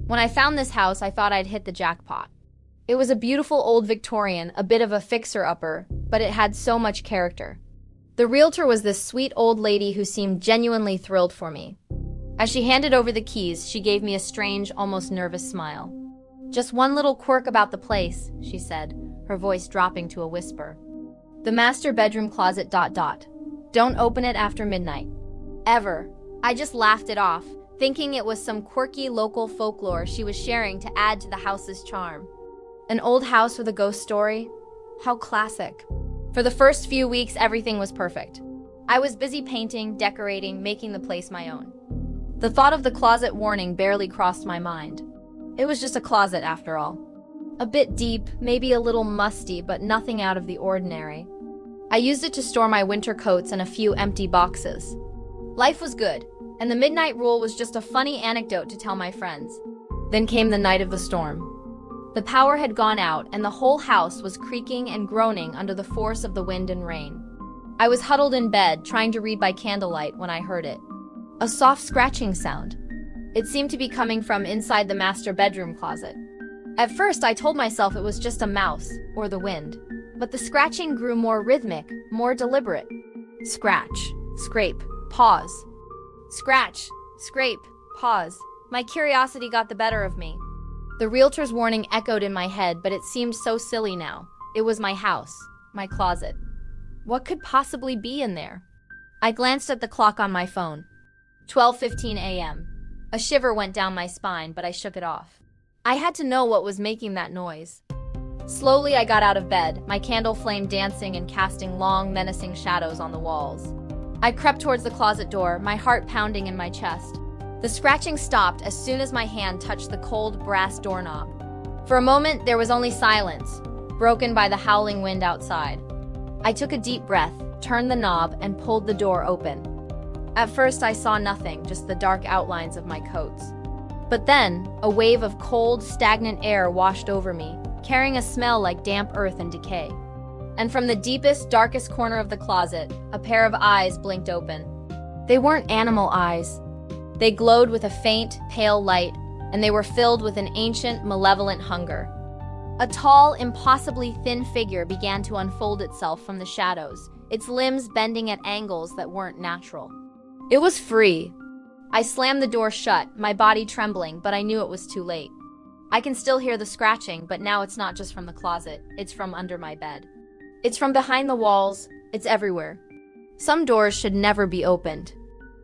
When I found this house, I thought I'd hit the jackpot. It was a beautiful old Victorian, a bit of a fixer-upper, but it had so much character. The realtor was this sweet old lady who seemed genuinely thrilled for me. As she handed over the keys, she gave me a strange, almost nervous smile. "Just one little quirk about the place," she said, her voice dropping to a whisper. "The master bedroom closet ... Don't open it after midnight. Ever." I just laughed it off, thinking it was some quirky local folklore she was sharing to add to the house's charm. An old house with a ghost story? How classic. For the first few weeks, everything was perfect. I was busy painting, decorating, making the place my own. The thought of the closet warning barely crossed my mind. It was just a closet after all. A bit deep, maybe a little musty, but nothing out of the ordinary. I used it to store my winter coats and a few empty boxes. Life was good, and the midnight rule was just a funny anecdote to tell my friends. Then came the night of the storm. The power had gone out, and the whole house was creaking and groaning under the force of the wind and rain. I was huddled in bed, trying to read by candlelight, when I heard it. A soft scratching sound. It seemed to be coming from inside the master bedroom closet. At first, I told myself it was just a mouse, or the wind. But the scratching grew more rhythmic, more deliberate. Scratch, scrape, pause. Scratch, scrape, pause. My curiosity got the better of me. The realtor's warning echoed in my head, but it seemed so silly now. It was my house, my closet. What could possibly be in there? I glanced at the clock on my phone. 12:15 a.m. A shiver went down my spine, but I shook it off. I had to know what was making that noise. Slowly, I got out of bed, my candle flame dancing and casting long, menacing shadows on the walls. I crept towards the closet door, my heart pounding in my chest. The scratching stopped as soon as my hand touched the cold brass doorknob. For a moment, there was only silence, broken by the howling wind outside. I took a deep breath, turned the knob, and pulled the door open. At first, I saw nothing, just the dark outlines of my coats. But then, a wave of cold, stagnant air washed over me, carrying a smell like damp earth and decay. And from the deepest, darkest corner of the closet, a pair of eyes blinked open. They weren't animal eyes. They glowed with a faint, pale light, and they were filled with an ancient, malevolent hunger. A tall, impossibly thin figure began to unfold itself from the shadows, its limbs bending at angles that weren't natural. It was free. I slammed the door shut, my body trembling, but I knew it was too late. I can still hear the scratching, but now it's not just from the closet, it's from under my bed. It's from behind the walls, it's everywhere. Some doors should never be opened.